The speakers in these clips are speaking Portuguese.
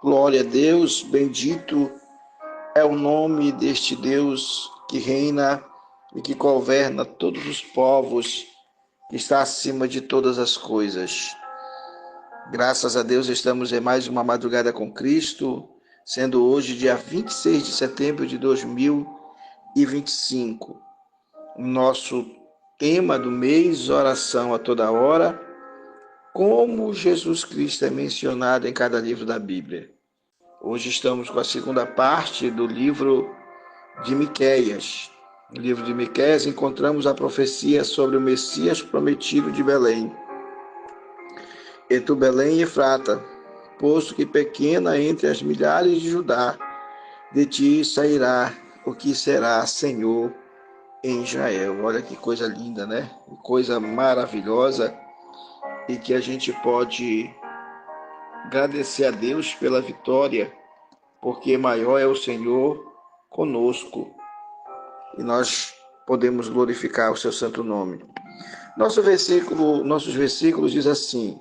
Glória a Deus, bendito é o nome deste Deus que reina e que governa todos os povos, que está acima de todas as coisas. Graças a Deus estamos em mais uma madrugada com Cristo, sendo hoje dia 26 de setembro de 2025. O nosso tema do mês, oração a toda hora, como Jesus Cristo é mencionado em cada livro da Bíblia. Hoje estamos com a segunda parte do livro de Miqueias. No livro de Miqueias encontramos a profecia sobre o Messias prometido de Belém. E tu, Belém Efrata, posto que pequena entre as milhares de Judá, de ti sairá o que será Senhor em Israel. Olha que coisa linda, né? Que coisa maravilhosa, e que a gente pode agradecer a Deus pela vitória, porque maior é o Senhor conosco, e nós podemos glorificar o seu santo nome. Nossos versículos diz assim: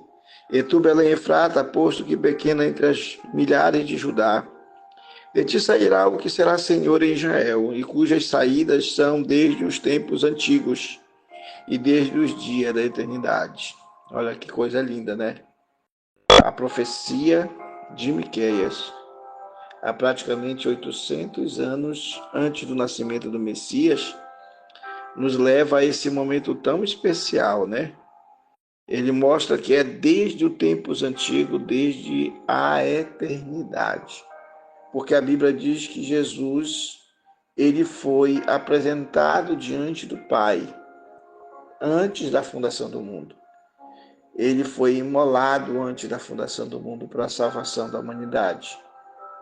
E tu, Belém Efrata, posto que pequena entre as milhares de Judá, de ti sairá o que será Senhor em Israel, e cujas saídas são desde os tempos antigos e desde os dias da eternidade. Olha que coisa linda, né? A profecia de Miqueias, há praticamente 800 anos antes do nascimento do Messias, nos leva a esse momento tão especial, né? Ele mostra que é desde os tempos antigos, desde a eternidade. Porque a Bíblia diz que Jesus, ele foi apresentado diante do Pai antes da fundação do mundo. Ele foi imolado antes da fundação do mundo para a salvação da humanidade.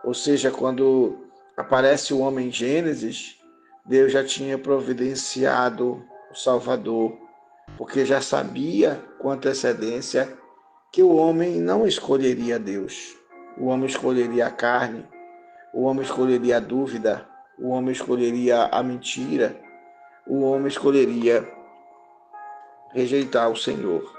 Ou seja, quando aparece o homem em Gênesis, Deus já tinha providenciado o Salvador, porque já sabia com antecedência que o homem não escolheria Deus. O homem escolheria a carne, o homem escolheria a dúvida, o homem escolheria a mentira, o homem escolheria rejeitar o Senhor.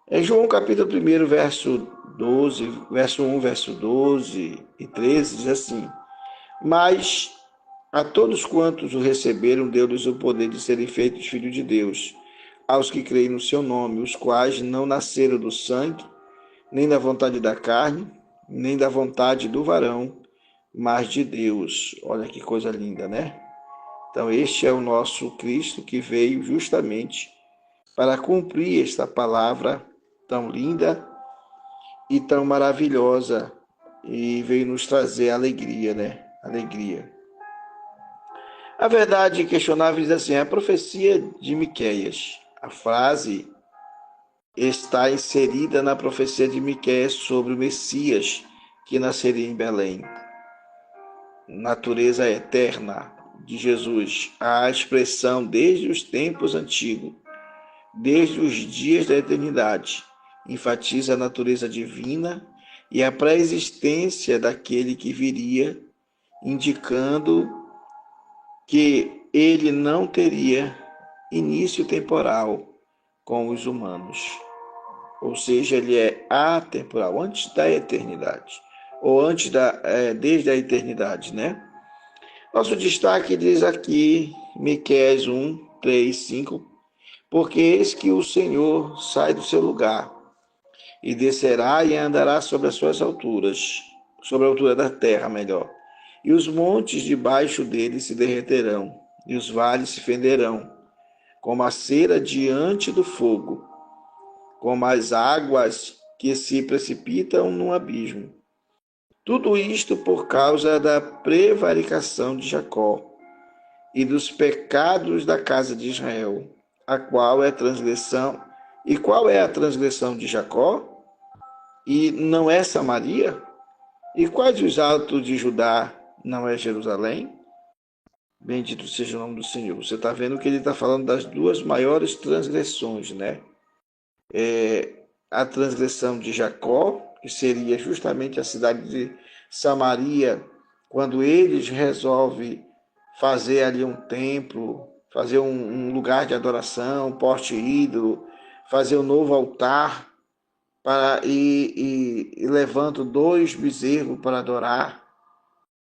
Em João capítulo 1, verso 1, verso 12 e 13, diz assim: Mas a todos quantos o receberam, deu-lhes o poder de serem feitos filhos de Deus, aos que creem no seu nome, os quais não nasceram do sangue, nem da vontade da carne, nem da vontade do varão, mas de Deus. Olha que coisa linda, né? Então, este é o nosso Cristo que veio justamente para cumprir esta palavra tão linda e tão maravilhosa, e veio nos trazer alegria, né? Alegria. A verdade questionável diz assim: a profecia de Miqueias. A frase está inserida na profecia de Miqueias sobre o Messias que nasceria em Belém. Natureza eterna de Jesus. A expressão desde os tempos antigos, desde os dias da eternidade, enfatiza a natureza divina e a pré-existência daquele que viria, indicando que ele não teria início temporal com os humanos. Ou seja, ele é atemporal, antes da eternidade, ou desde a eternidade, né? Nosso destaque diz aqui, Miqueias 1, 3, 5, porque eis que o Senhor sai do seu lugar, e descerá e andará sobre as suas alturas, sobre a altura da terra, melhor. E os montes debaixo dele se derreterão, e os vales se fenderão, como a cera diante do fogo, como as águas que se precipitam no abismo. Tudo isto por causa da prevaricação de Jacó e dos pecados da casa de Israel, a qual é transgressão. E qual é a transgressão de Jacó? E não é Samaria? E quais os altos de Judá? Não é Jerusalém? Bendito seja o nome do Senhor. Você está vendo que ele está falando das duas maiores transgressões, né? A transgressão de Jacó, que seria justamente a cidade de Samaria, quando eles resolvem fazer ali um templo, fazer um lugar de adoração, poste ídolo, fazer um novo altar e levanto 2 bezerros para adorar,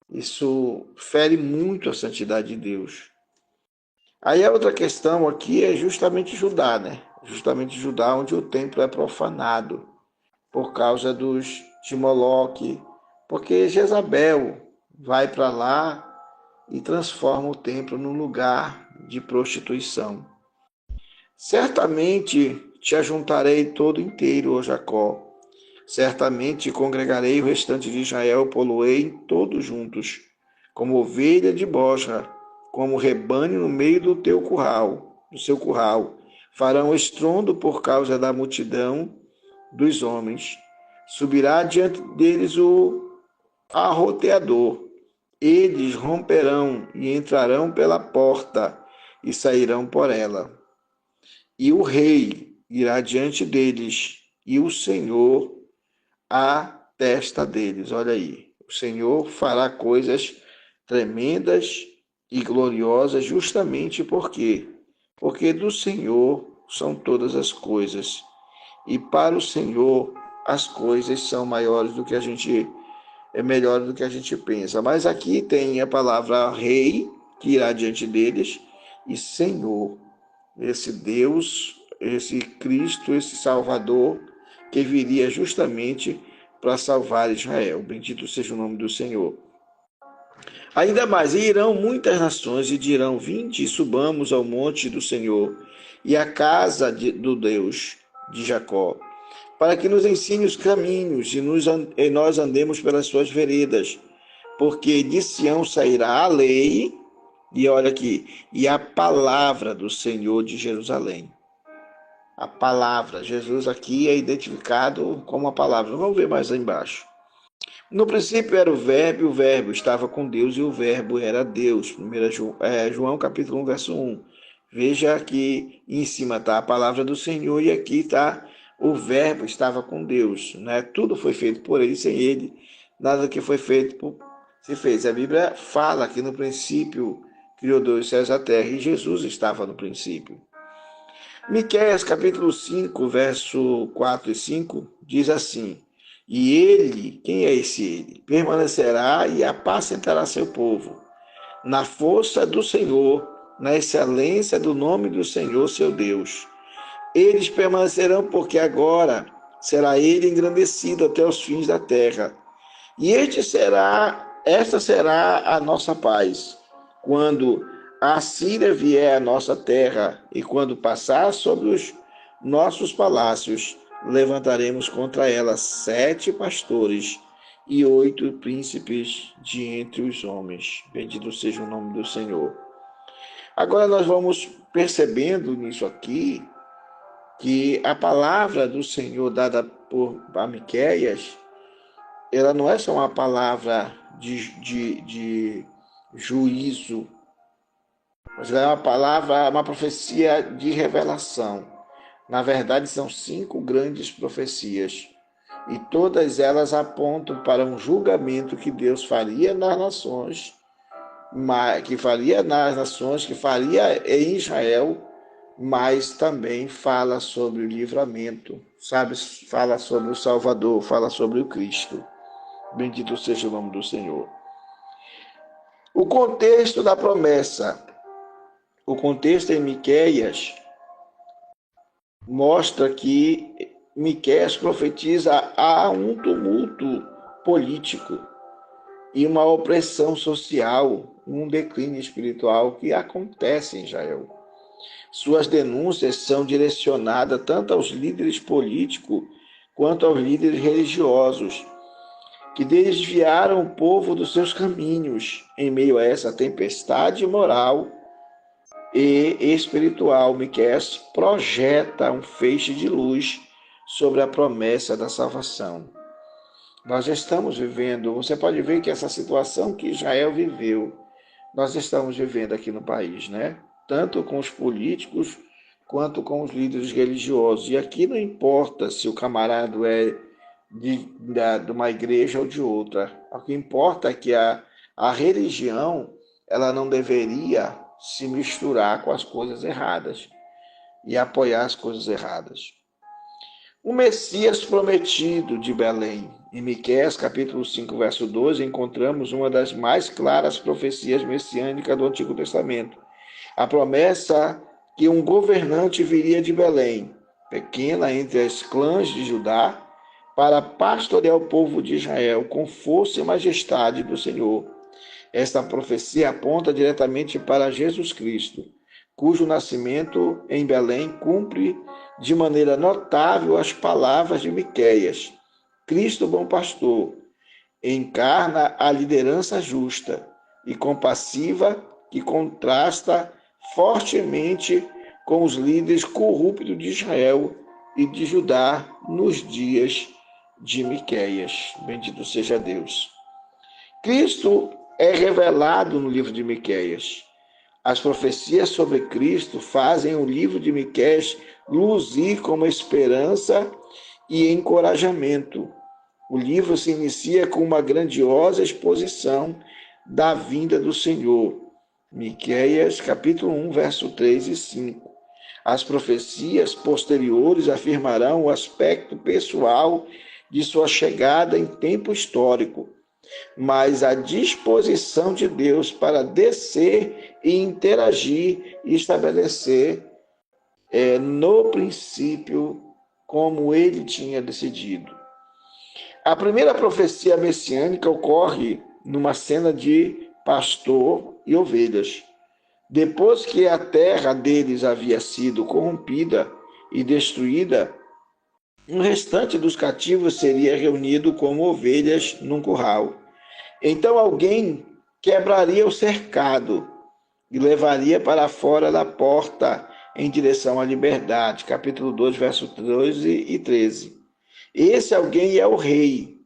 isso fere muito a santidade de Deus. Aí a outra questão aqui é justamente Judá, né? Justamente Judá, onde o templo é profanado por causa de Moloque, porque Jezabel vai para lá e transforma o templo num lugar de prostituição. Certamente te ajuntarei todo inteiro, ó Jacó. Certamente congregarei o restante de Israel, poloei todos juntos, como ovelha de bosra, como rebanho no meio do teu curral, do seu curral. Farão estrondo por causa da multidão dos homens. Subirá diante deles o arroteador. Eles romperão e entrarão pela porta e sairão por ela. E o rei irá diante deles, e o Senhor à testa deles. Olha aí, o Senhor fará coisas tremendas e gloriosas justamente porque do Senhor são todas as coisas. E para o Senhor as coisas são maiores do que a gente é melhor do que a gente pensa. Mas aqui tem a palavra rei que irá diante deles e Senhor, esse Deus, esse Cristo, esse Salvador que viria justamente para salvar Israel. Bendito seja o nome do Senhor. Ainda mais, e irão muitas nações e dirão: vinde e subamos ao monte do Senhor e à casa do Deus de Jacó, para que nos ensine os caminhos e nós andemos pelas suas veredas, porque de Sião sairá a lei, e olha aqui, e a palavra do Senhor de Jerusalém. A palavra, Jesus aqui é identificado como a palavra. Vamos ver mais lá embaixo. No princípio era o Verbo estava com Deus e o Verbo era Deus. 1 João capítulo 1, verso 1. Veja que em cima está a palavra do Senhor e aqui está o Verbo estava com Deus. Né? Tudo foi feito por ele, sem ele, nada que foi feito se fez. A Bíblia fala que no princípio criou Deus os céus e a terra e Jesus estava no princípio. Miqueias capítulo 5, verso 4 e 5 diz assim: e ele, quem é esse ele? Permanecerá e apacentará seu povo, na força do Senhor, na excelência do nome do Senhor, seu Deus. Eles permanecerão porque agora será ele engrandecido até os fins da terra. E esta será a nossa paz, quando a Síria vier à nossa terra e quando passar sobre os nossos palácios, levantaremos contra ela 7 pastores e 8 príncipes de entre os homens. Bendito seja o nome do Senhor. Agora nós vamos percebendo nisso aqui que a palavra do Senhor dada por Miqueias, ela não é só uma palavra de juízo, mas ela é uma palavra, uma profecia de revelação. Na verdade, são 5 grandes profecias, e todas elas apontam para um julgamento que Deus faria nas nações, que faria em Israel, mas também fala sobre o livramento, sabe? Fala sobre o Salvador, fala sobre o Cristo. Bendito seja o nome do Senhor. O contexto da promessa, o contexto em Miqueias mostra que Miqueias profetiza há um tumulto político e uma opressão social, um declínio espiritual que acontece em Israel. Suas denúncias são direcionadas tanto aos líderes políticos quanto aos líderes religiosos, que desviaram o povo dos seus caminhos em meio a essa tempestade moral e espiritual. Miqueias projeta um feixe de luz sobre a promessa da salvação. Nós estamos vivendo, você pode ver que essa situação que Israel viveu, nós estamos vivendo aqui no país, né? Tanto com os políticos quanto com os líderes religiosos. E aqui não importa se o camarada é de uma igreja ou de outra. O que importa é que a religião ela não deveria se misturar com as coisas erradas e apoiar as coisas erradas. O Messias prometido de Belém. Em Miqueias, capítulo 5, verso 12, encontramos uma das mais claras profecias messiânicas do Antigo Testamento. A promessa que um governante viria de Belém, pequena entre as clãs de Judá, para pastorear o povo de Israel com força e majestade do Senhor. Esta profecia aponta diretamente para Jesus Cristo, cujo nascimento em Belém cumpre de maneira notável as palavras de Miqueias. Cristo, bom pastor, encarna a liderança justa e compassiva que contrasta fortemente com os líderes corruptos de Israel e de Judá nos dias de Miqueias. Bendito seja Deus. Cristo é revelado no livro de Miqueias. As profecias sobre Cristo fazem o livro de Miqueias luzir como esperança e encorajamento. O livro se inicia com uma grandiosa exposição da vinda do Senhor. Miqueias, capítulo 1, verso 3 e 5. As profecias posteriores afirmarão o aspecto pessoal de sua chegada em tempo histórico, mas a disposição de Deus para descer e interagir e estabelecer no princípio como ele tinha decidido. A primeira profecia messiânica ocorre numa cena de pastor e ovelhas. Depois que a terra deles havia sido corrompida e destruída, o restante dos cativos seria reunido como ovelhas num curral. Então alguém quebraria o cercado e levaria para fora da porta em direção à liberdade. Capítulo 2, versos 12 e 13. Esse alguém é o rei,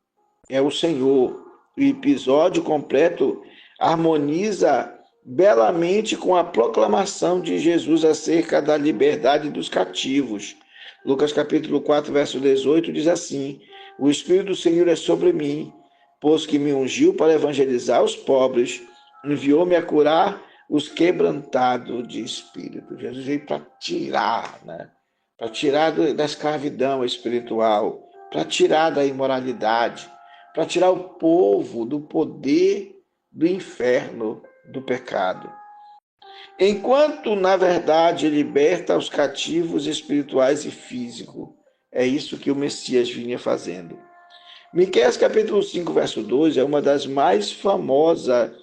é o Senhor. O episódio completo harmoniza belamente com a proclamação de Jesus acerca da liberdade dos cativos. Lucas capítulo 4, verso 18 diz assim: o Espírito do Senhor é sobre mim, pois que me ungiu para evangelizar os pobres, enviou-me a curar os quebrantados de espírito. Jesus veio para tirar, para tirar da escravidão espiritual, para tirar da imoralidade, para tirar o povo do poder do inferno, do pecado. Enquanto, na verdade, liberta os cativos espirituais e físicos. É isso que o Messias vinha fazendo. Miqueias capítulo 5, verso 2 é uma das mais famosas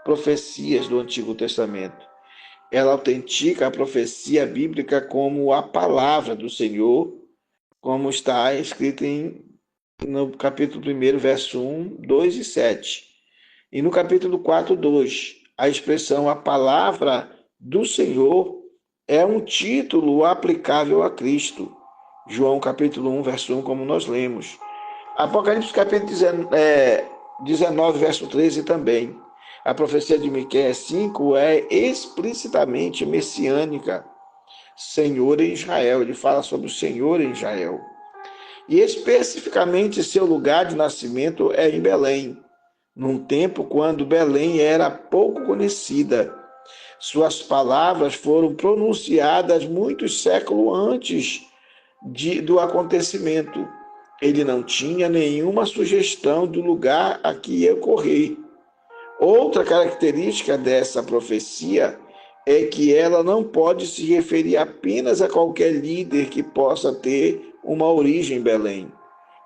profecias do Antigo Testamento. Ela autentica a profecia bíblica como a palavra do Senhor, como está escrito no capítulo 1, verso 1, 2 e 7. E no capítulo 4, 2, a expressão a palavra do Senhor é um título aplicável a Cristo. João capítulo 1, verso 1, como nós lemos. Apocalipse capítulo 19, verso 13 também. A profecia de Miqueias 5 é explicitamente messiânica. Senhor em Israel, ele fala sobre o Senhor em Israel. E especificamente seu lugar de nascimento é em Belém, num tempo quando Belém era pouco conhecida. Suas palavras foram pronunciadas muitos séculos antes do acontecimento. Ele não tinha nenhuma sugestão do lugar a que ia ocorrer. Outra característica dessa profecia é que ela não pode se referir apenas a qualquer líder que possa ter uma origem em Belém.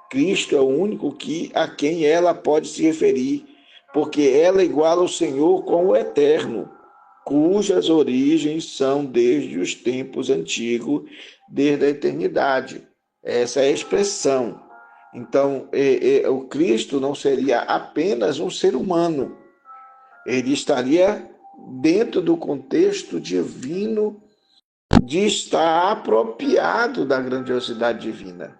Cristo é o único a quem ela pode se referir, porque ela iguala o Senhor com o Eterno, cujas origens são desde os tempos antigos, desde a eternidade. Essa é a expressão. Então, o Cristo não seria apenas um ser humano. Ele estaria dentro do contexto divino de estar apropriado da grandiosidade divina,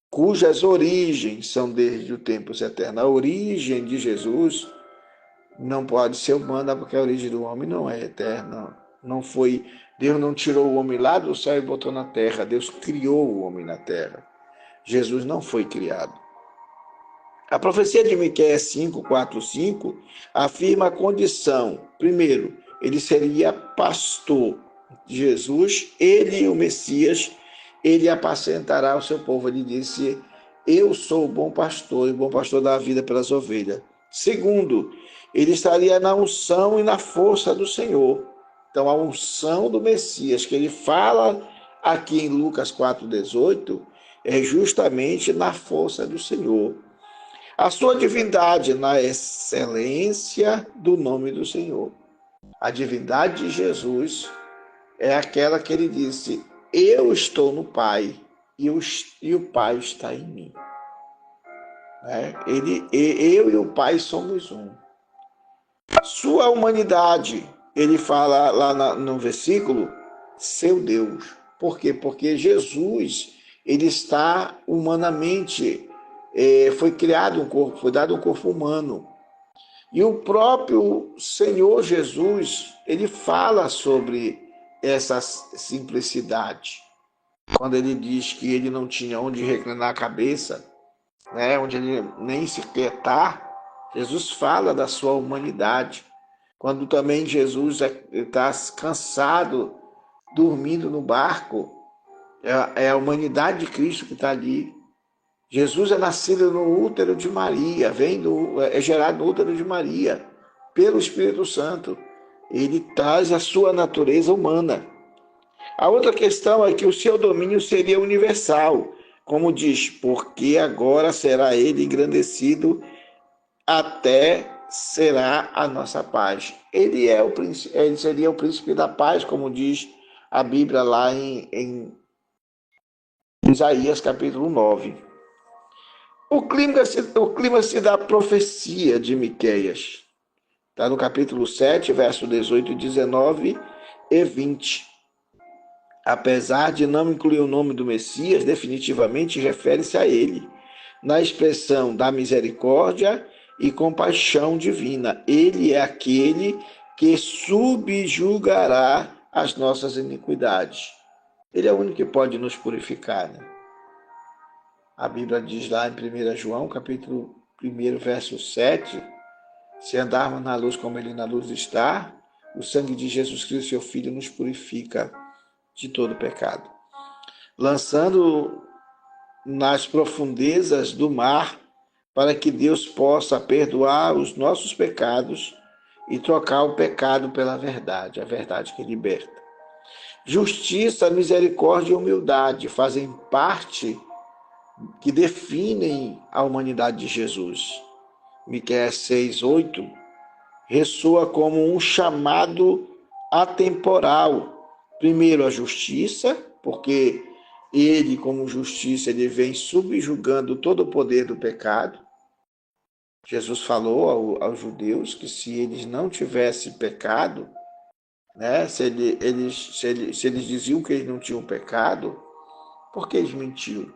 cujas origens são desde o tempo eterno. A origem de Jesus não pode ser humana, porque a origem do homem não é eterna. Não foi, Deus não tirou o homem lá do céu e botou na terra. Deus criou o homem na terra. Jesus não foi criado. A profecia de Miqueias 5, 4, 5 afirma a condição. Primeiro, ele seria pastor. Jesus, ele, o Messias, ele apacentará o seu povo. Ele disse: eu sou o bom pastor, e o bom pastor dá a vida pelas ovelhas. Segundo, ele estaria na unção e na força do Senhor. Então, a unção do Messias, que ele fala aqui em Lucas 4,18, é justamente na força do Senhor. A sua divindade na excelência do nome do Senhor. A divindade de Jesus é aquela que ele disse: eu estou no Pai e o Pai está em mim. Eu e o Pai somos um. Sua humanidade, ele fala lá no versículo, seu Deus. Por quê? Porque Jesus, ele está humanamente, foi criado um corpo, foi dado um corpo humano. E o próprio Senhor Jesus, ele fala sobre essa simplicidade. Quando ele diz que ele não tinha onde reclinar a cabeça, né, onde ele nem sequer está, Jesus fala da sua humanidade. Quando também Jesus está cansado, dormindo no barco, é a humanidade de Cristo que está ali. Jesus é nascido no útero de Maria, é gerado no útero de Maria, pelo Espírito Santo. Ele traz a sua natureza humana. A outra questão é que o seu domínio seria universal, como diz, porque agora será ele engrandecido até será a nossa paz. Ele seria o príncipe da paz, como diz a Bíblia lá em Isaías capítulo 9. O clímax da profecia de Miqueias está no capítulo 7, verso 18, 19 e 20. Apesar de não incluir o nome do Messias, definitivamente refere-se a ele, na expressão da misericórdia e compaixão divina. Ele é aquele que subjugará as nossas iniquidades. Ele é o único que pode nos purificar, né? A Bíblia diz lá em 1 João, capítulo 1, verso 7, se andarmos na luz como ele na luz está, o sangue de Jesus Cristo, seu Filho, nos purifica de todo pecado. Lançando nas profundezas do mar, para que Deus possa perdoar os nossos pecados e trocar o pecado pela verdade, a verdade que liberta. Justiça, misericórdia e humildade fazem parte que definem a humanidade de Jesus. Miqueias 6:8 ressoa como um chamado atemporal. Primeiro, a justiça, porque ele, como justiça, ele vem subjugando todo o poder do pecado. Jesus falou aos judeus que se eles não tivessem pecado, né, se eles diziam que eles não tinham pecado, por que eles mentiam?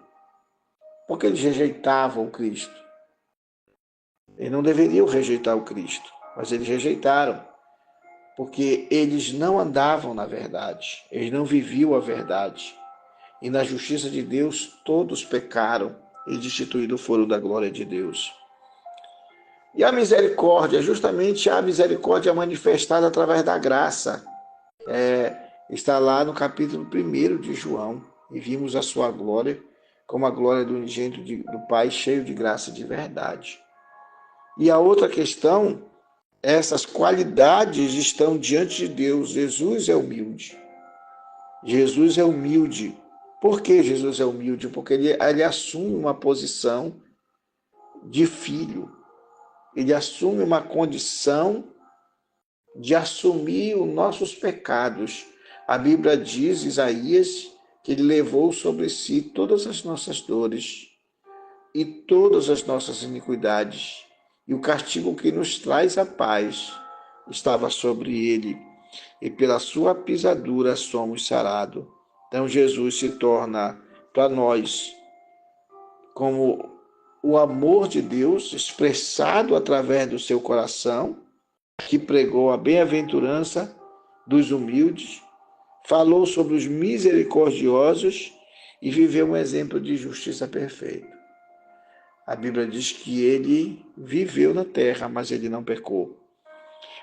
Porque eles rejeitavam o Cristo. Eles não deveriam rejeitar o Cristo, mas eles rejeitaram, porque eles não andavam na verdade, eles não viviam a verdade. E na justiça de Deus todos pecaram e destituídos foram da glória de Deus. E a misericórdia, justamente a misericórdia manifestada através da graça. Está lá no capítulo 1 de João, e vimos a sua glória, como a glória do unigênito do Pai, cheio de graça e de verdade. E a outra questão, essas qualidades estão diante de Deus. Jesus é humilde. Jesus é humilde. Por que Jesus é humilde? Porque ele assume uma posição de filho. Ele assume uma condição de assumir os nossos pecados. A Bíblia diz, Isaías, que ele levou sobre si todas as nossas dores e todas as nossas iniquidades. E o castigo que nos traz a paz estava sobre ele. E pela sua pisadura somos sarados. Então Jesus se torna para nós como o amor de Deus expressado através do seu coração, que pregou a bem-aventurança dos humildes, falou sobre os misericordiosos e viveu um exemplo de justiça perfeita. A Bíblia diz que ele viveu na terra, mas ele não pecou.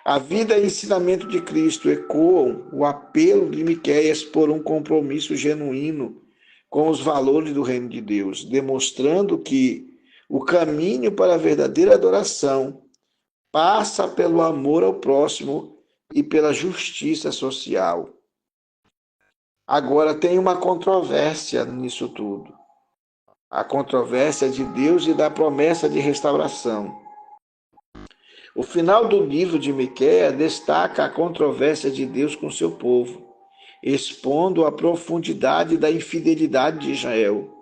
A vida e ensinamento de Cristo ecoam o apelo de Miqueias por um compromisso genuíno com os valores do reino de Deus, demonstrando que o caminho para a verdadeira adoração passa pelo amor ao próximo e pela justiça social. Agora tem uma controvérsia nisso tudo. A controvérsia de Deus e da promessa de restauração. O final do livro de Miqueias destaca a controvérsia de Deus com seu povo, expondo a profundidade da infidelidade de Israel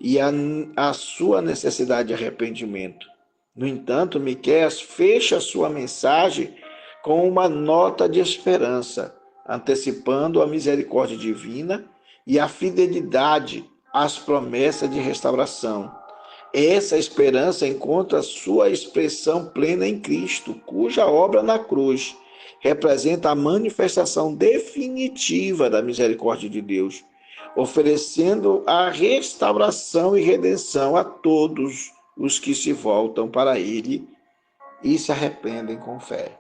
e a sua necessidade de arrependimento. No entanto, Miqueias fecha sua mensagem com uma nota de esperança, antecipando a misericórdia divina e a fidelidade às promessas de restauração. Essa esperança encontra sua expressão plena em Cristo, cuja obra na cruz representa a manifestação definitiva da misericórdia de Deus, oferecendo a restauração e redenção a todos os que se voltam para Ele e se arrependem com fé.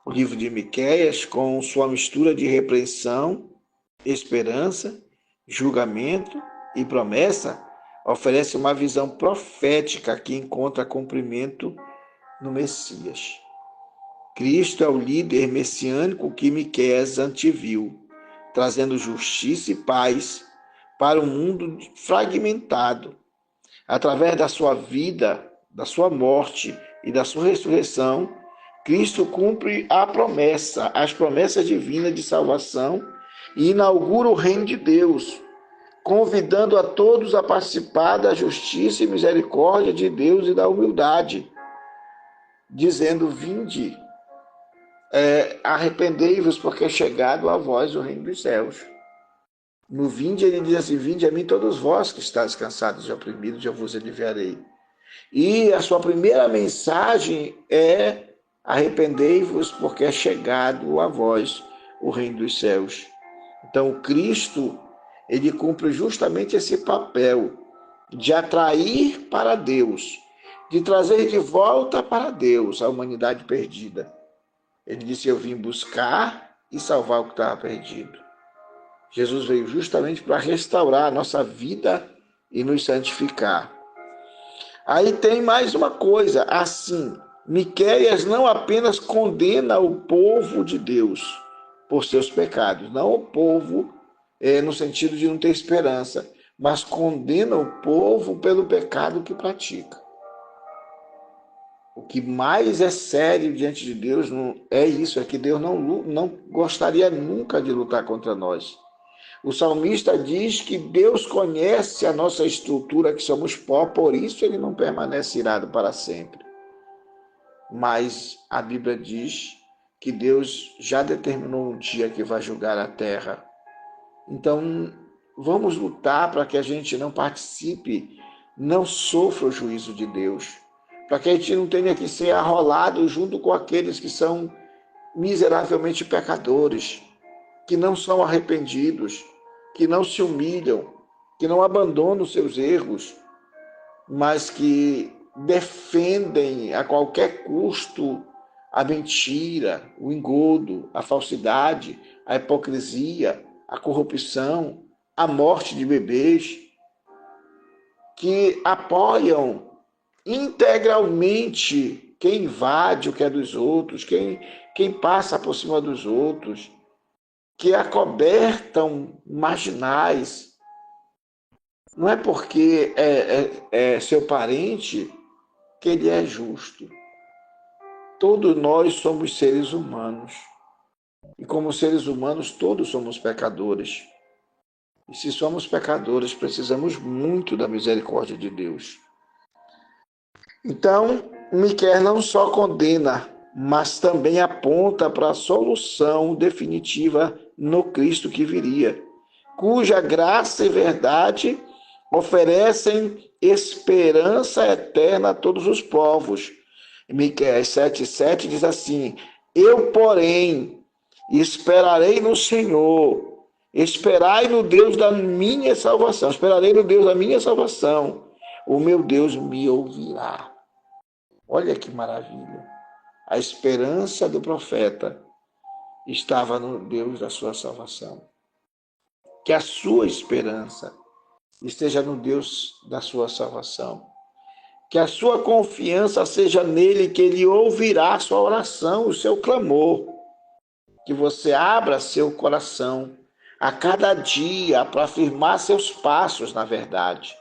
O livro de Miqueias, com sua mistura de repreensão, esperança, julgamento e promessa, oferece uma visão profética que encontra cumprimento no Messias. Cristo é o líder messiânico que Miqueias anteviu, trazendo justiça e paz para um mundo fragmentado. Através da sua vida, da sua morte e da sua ressurreição, Cristo cumpre as promessas divinas de salvação e inaugura o reino de Deus, convidando a todos a participar da justiça e misericórdia de Deus e da humildade, dizendo: vinde, arrependei-vos, porque é chegado a vós o reino dos céus. No vinde ele diz assim: vinde a mim todos vós que estáis cansados e oprimidos, eu vos aliviarei. E a sua primeira mensagem é: arrependei-vos, porque é chegado a vós o reino dos céus. Então, o Cristo, ele cumpre justamente esse papel de atrair para Deus, de trazer de volta para Deus a humanidade perdida. Ele disse: eu vim buscar e salvar o que estava perdido. Jesus veio justamente para restaurar a nossa vida e nos santificar. Aí tem mais uma coisa, assim, Miqueias não apenas condena o povo de Deus por seus pecados, não o povo no sentido de não ter esperança, mas condena o povo pelo pecado que pratica. O que mais é sério diante de Deus é isso, é que Deus não gostaria nunca de lutar contra nós. O salmista diz que Deus conhece a nossa estrutura, que somos pó, por isso ele não permanece irado para sempre. Mas a Bíblia diz que Deus já determinou um dia que vai julgar a terra. Então, vamos lutar para que a gente não participe, não sofra o juízo de Deus, para que a gente não tenha que ser arrolado junto com aqueles que são miseravelmente pecadores, que não são arrependidos, que não se humilham, que não abandonam os seus erros, mas que defendem a qualquer custo a mentira, o engodo, a falsidade, a hipocrisia, a corrupção, a morte de bebês, que apoiam integralmente quem invade o que é dos outros, quem passa por cima dos outros, que acobertam marginais. Não é porque é seu parente que ele é justo. Todos nós somos seres humanos. E como seres humanos, todos somos pecadores. E se somos pecadores, precisamos muito da misericórdia de Deus. Então, Miqueias não só condena, mas também aponta para a solução definitiva no Cristo que viria, cuja graça e verdade oferecem esperança eterna a todos os povos. Miqueias 7,7 diz assim: eu, porém, esperarei no Senhor, esperai no Deus da minha salvação, esperarei no Deus da minha salvação, o meu Deus me ouvirá. Olha que maravilha! A esperança do profeta estava no Deus da sua salvação. que a sua esperança esteja no Deus da sua salvação. Que a sua confiança seja nele, que ele ouvirá a sua oração, o seu clamor. Que você abra seu coração a cada dia para afirmar seus passos na verdade,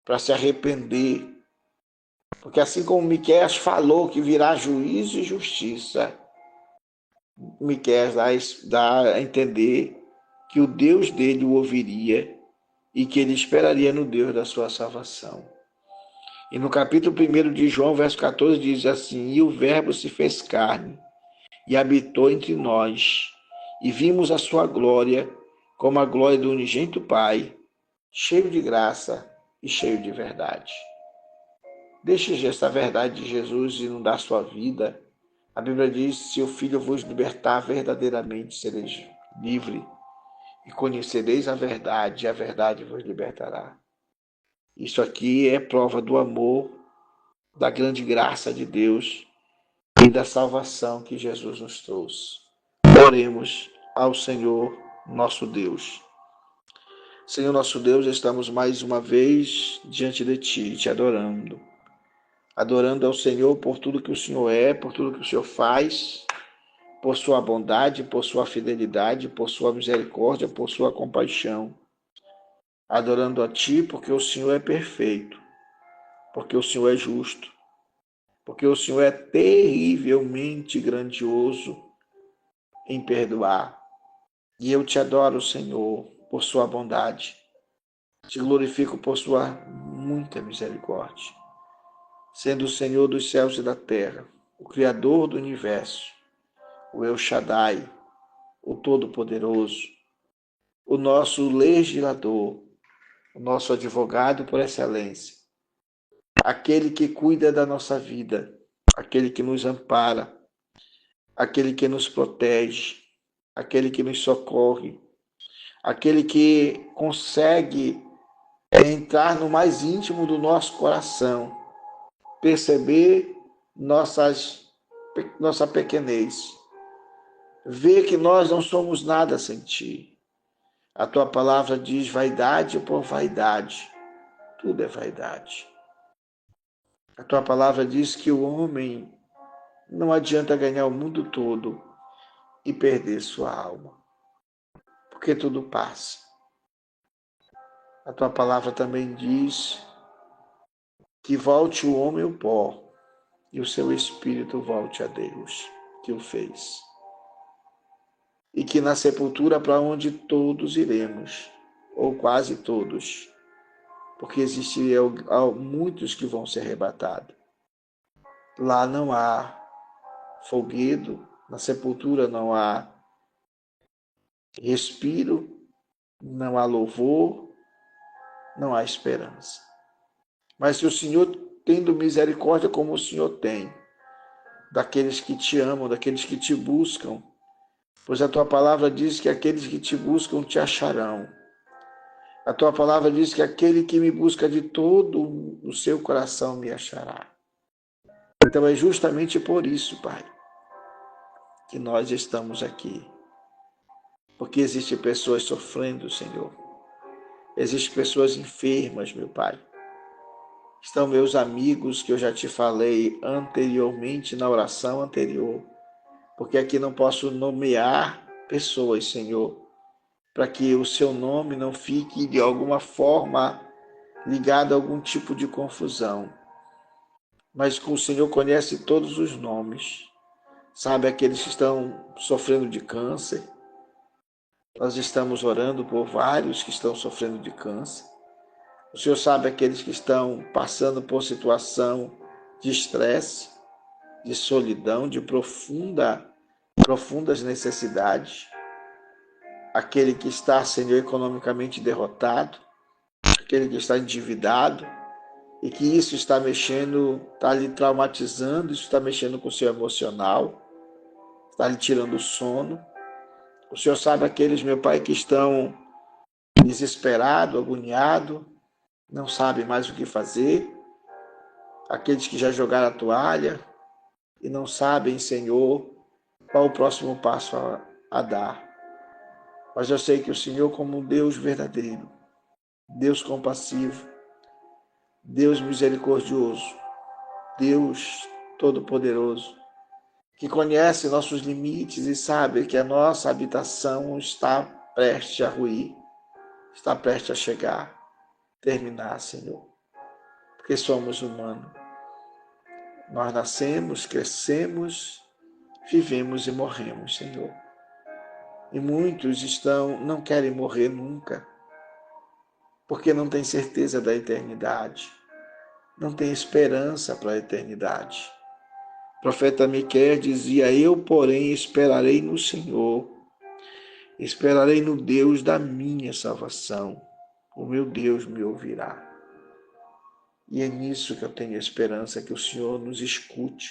para se arrepender. Porque assim como Miqueias falou que virá juízo e justiça, Miqueias dá a entender que o Deus dele o ouviria e que ele esperaria no Deus da sua salvação. E no capítulo 1 de João, verso 14, diz assim: E o Verbo se fez carne e habitou entre nós, e vimos a sua glória, como a glória do unigênito Pai, cheio de graça e cheio de verdade. Deixe esta verdade de Jesus inundar sua vida. A Bíblia diz: se o Filho vos libertar, verdadeiramente sereis livre, e conhecereis a verdade, e a verdade vos libertará. Isso aqui é prova do amor, da grande graça de Deus e da salvação que Jesus nos trouxe. Oremos ao Senhor nosso Deus. Senhor nosso Deus, estamos mais uma vez diante de Ti, Te adorando. Adorando ao Senhor por tudo que o Senhor é, por tudo que o Senhor faz, por sua bondade, por sua fidelidade, por sua misericórdia, por sua compaixão. Adorando a Ti porque o Senhor é perfeito, porque o Senhor é justo, porque o Senhor é terrivelmente grandioso em perdoar. E eu te adoro, Senhor, por sua bondade. Te glorifico por sua muita misericórdia. Sendo o Senhor dos céus e da terra, o Criador do universo, o El Shaddai, o Todo-Poderoso, o nosso legislador, o nosso advogado por excelência, aquele que cuida da nossa vida, aquele que nos ampara, aquele que nos protege, aquele que nos socorre, aquele que consegue entrar no mais íntimo do nosso coração, perceber nossa pequenez, ver que nós não somos nada sem Ti. A Tua palavra diz: vaidade por vaidade, tudo é vaidade. A Tua palavra diz que o homem não adianta ganhar o mundo todo e perder sua alma, porque tudo passa. A Tua palavra também diz que volte o homem ao pó e o seu espírito volte a Deus, que o fez. E que na sepultura para onde todos iremos, ou quase todos, porque existiriam muitos que vão ser arrebatados. Lá não há folguedo, na sepultura não há respiro, não há louvor, não há esperança. Mas se o Senhor, tendo misericórdia como o Senhor tem, daqueles que te amam, daqueles que te buscam, pois a tua palavra diz que aqueles que te buscam te acharão. A tua palavra diz que aquele que me busca de todo o seu coração me achará. Então é justamente por isso, Pai, que nós estamos aqui. Porque existem pessoas sofrendo, Senhor. Existem pessoas enfermas, meu Pai. Estão meus amigos que eu já te falei anteriormente, na oração anterior. Porque aqui não posso nomear pessoas, Senhor, para que o seu nome não fique de alguma forma ligado a algum tipo de confusão. Mas o Senhor conhece todos os nomes. Sabe aqueles que estão sofrendo de câncer. Nós estamos orando por vários que estão sofrendo de câncer. O Senhor sabe aqueles que estão passando por situação de estresse, de solidão, de profundas necessidades. Aquele que está, Senhor, economicamente derrotado, aquele que está endividado, e que isso está mexendo, está lhe traumatizando, isso está mexendo com o seu emocional, está lhe tirando o sono. O Senhor sabe aqueles, meu Pai, que estão desesperados, agoniados, não sabem mais o que fazer, aqueles que já jogaram a toalha e não sabem, Senhor, qual o próximo passo a dar. Mas eu sei que o Senhor, como um Deus verdadeiro, Deus compassivo, Deus misericordioso, Deus todo-poderoso, que conhece nossos limites e sabe que a nossa habitação está prestes a ruir, está prestes a chegar, terminar, Senhor, porque somos humanos. Nós nascemos, crescemos, vivemos e morremos, Senhor. E muitos não querem morrer nunca, porque não têm certeza da eternidade, não têm esperança para a eternidade. O profeta Miqueias dizia: eu, porém, esperarei no Senhor, esperarei no Deus da minha salvação. O meu Deus me ouvirá. E é nisso que eu tenho esperança, que o Senhor nos escute.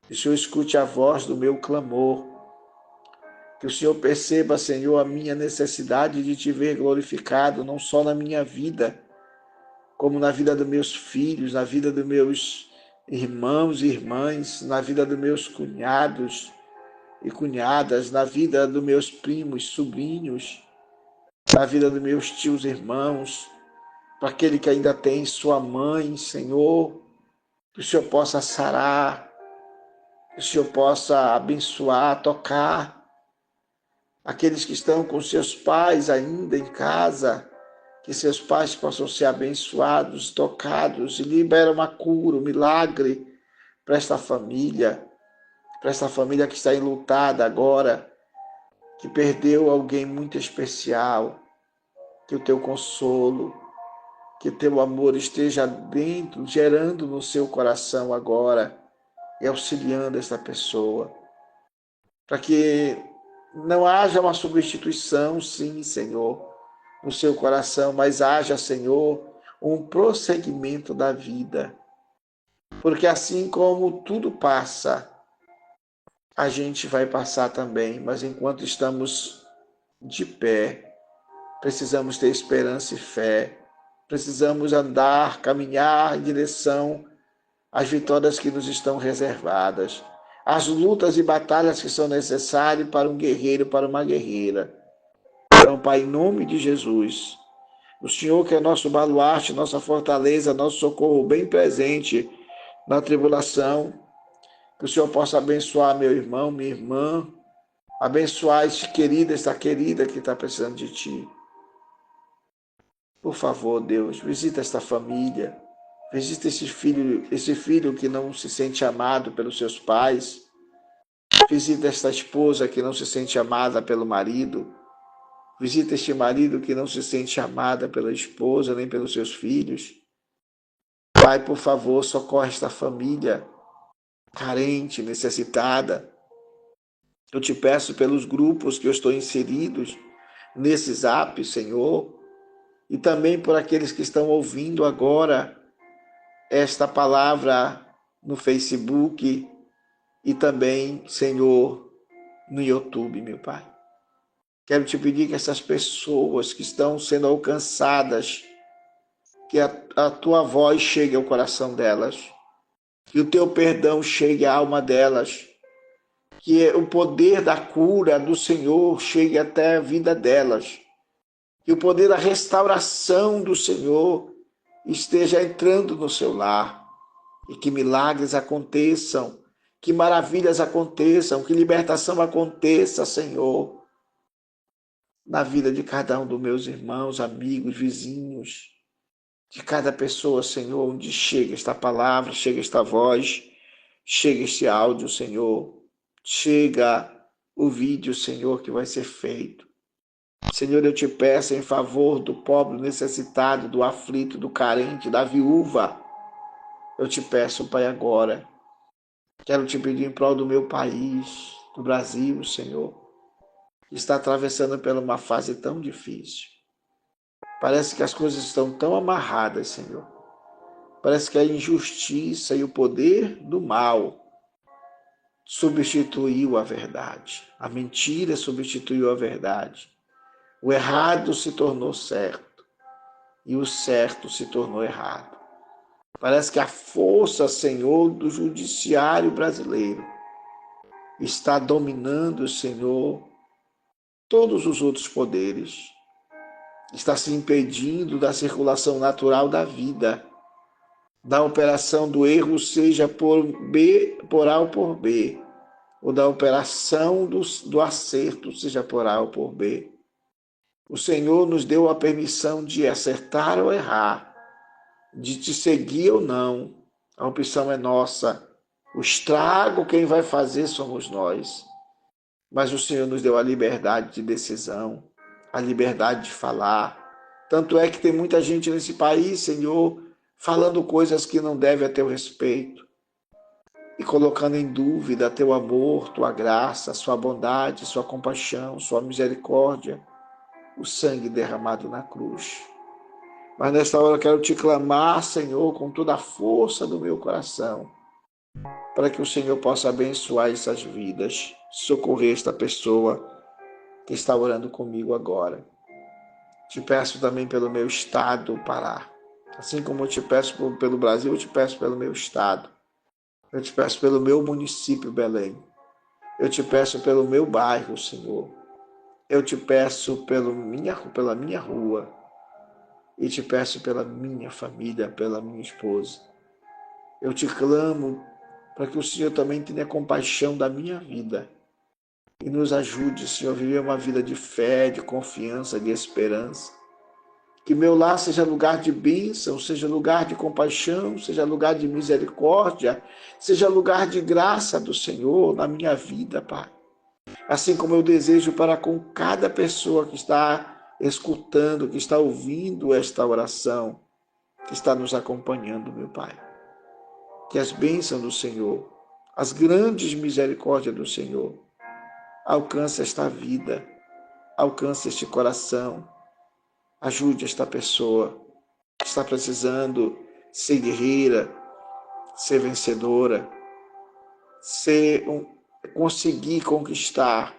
Que o Senhor escute a voz do meu clamor. Que o Senhor perceba, Senhor, a minha necessidade de te ver glorificado, não só na minha vida, como na vida dos meus filhos, na vida dos meus irmãos e irmãs, na vida dos meus cunhados e cunhadas, na vida dos meus primos, sobrinhos, na vida dos meus tios, irmãos, para aquele que ainda tem sua mãe, Senhor, que o Senhor possa sarar, que o Senhor possa abençoar, tocar aqueles que estão com seus pais ainda em casa, que seus pais possam ser abençoados, tocados, e libera uma cura, um milagre para esta família que está enlutada agora, que perdeu alguém muito especial. Que o teu consolo, que o teu amor esteja dentro, gerando no seu coração agora e auxiliando esta pessoa, para que não haja uma substituição, sim, Senhor, no seu coração, mas haja, Senhor, um prosseguimento da vida. Porque assim como tudo passa, a gente vai passar também, mas enquanto estamos de pé, precisamos ter esperança e fé, precisamos andar, caminhar em direção às vitórias que nos estão reservadas, as lutas e batalhas que são necessárias para um guerreiro, para uma guerreira. Então, Pai, em nome de Jesus, o Senhor que é nosso baluarte, nossa fortaleza, nosso socorro bem presente na tribulação, que o Senhor possa abençoar meu irmão, minha irmã, abençoar esta querida que está precisando de Ti. Por favor, Deus, visita esta família, visita esse filho que não se sente amado pelos seus pais, visita esta esposa que não se sente amada pelo marido, visita este marido que não se sente amada pela esposa nem pelos seus filhos. Pai, por favor, socorre esta família carente, necessitada. Eu te peço pelos grupos que eu estou inseridos nesse Zap, Senhor, e também por aqueles que estão ouvindo agora esta palavra no Facebook e também, Senhor, no YouTube, meu Pai. Quero te pedir que essas pessoas que estão sendo alcançadas, que a tua voz chegue ao coração delas, que o teu perdão chegue à alma delas, que o poder da cura do Senhor chegue até a vida delas, que o poder da restauração do Senhor esteja entrando no seu lar, e que milagres aconteçam, que maravilhas aconteçam, que libertação aconteça, Senhor, na vida de cada um dos meus irmãos, amigos, vizinhos, de cada pessoa, Senhor, onde chega esta palavra, chega esta voz, chega este áudio, Senhor, chega o vídeo, Senhor, que vai ser feito. Senhor, eu te peço em favor do pobre, necessitado, do aflito, do carente, da viúva. Eu te peço, Pai, agora. Quero te pedir em prol do meu país, do Brasil, Senhor, que está atravessando por uma fase tão difícil. Parece que as coisas estão tão amarradas, Senhor. Parece que a injustiça e o poder do mal substituiu a verdade. A mentira substituiu a verdade. O errado se tornou certo e o certo se tornou errado. Parece que a força, Senhor, do judiciário brasileiro está dominando, Senhor, todos os outros poderes. Está se impedindo da circulação natural da vida, da operação do erro, seja por B, por A ou por B, ou da operação do acerto, seja por A ou por B. O Senhor nos deu a permissão de acertar ou errar, de te seguir ou não. A opção é nossa. O estrago quem vai fazer somos nós. Mas o Senhor nos deu a liberdade de decisão, a liberdade de falar. Tanto é que tem muita gente nesse país, Senhor, falando coisas que não devem a teu respeito e colocando em dúvida teu amor, tua graça, sua bondade, sua compaixão, sua misericórdia, o sangue derramado na cruz. Mas nesta hora eu quero te clamar, Senhor, com toda a força do meu coração, para que o Senhor possa abençoar essas vidas, socorrer esta pessoa que está orando comigo agora. Te peço também pelo meu estado, Pará. Assim como eu te peço pelo Brasil, eu te peço pelo meu estado. Eu te peço pelo meu município, Belém. Eu te peço pelo meu bairro, Senhor. Eu te peço pela minha rua. E te peço pela minha família, pela minha esposa. Eu te clamo para que o Senhor também tenha compaixão da minha vida e nos ajude, Senhor, a viver uma vida de fé, de confiança, de esperança. Que meu lar seja lugar de bênção, seja lugar de compaixão, seja lugar de misericórdia, seja lugar de graça do Senhor na minha vida, Pai. Assim como eu desejo para com cada pessoa que está escutando, que está ouvindo esta oração, que está nos acompanhando, meu Pai. Que as bênçãos do Senhor, as grandes misericórdias do Senhor, alcance esta vida, alcance este coração. Ajude esta pessoa que está precisando ser guerreira, ser vencedora, conseguir conquistar,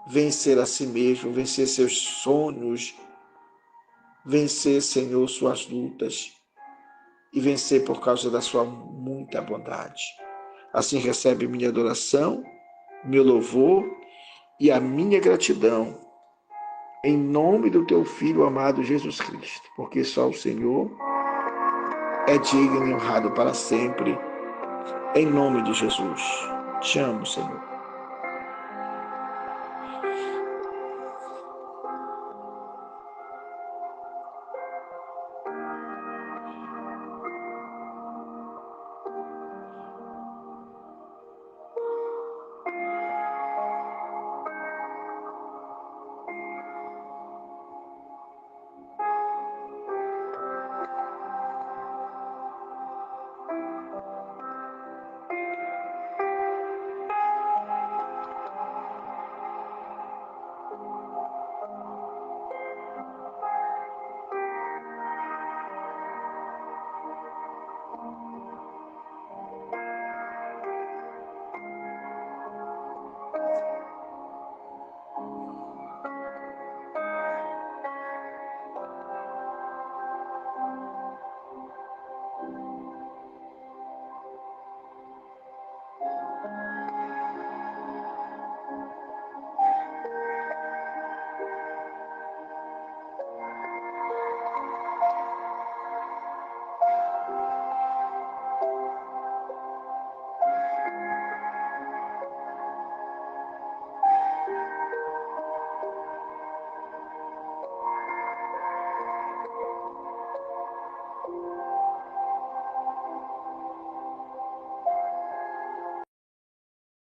vencer a si mesmo, vencer seus sonhos, vencer, Senhor, suas lutas e vencer por causa da sua muita bondade. Assim recebe minha adoração, meu louvor e a minha gratidão, em nome do teu Filho amado Jesus Cristo, porque só o Senhor é digno e honrado para sempre, em nome de Jesus. Te amo, Senhor.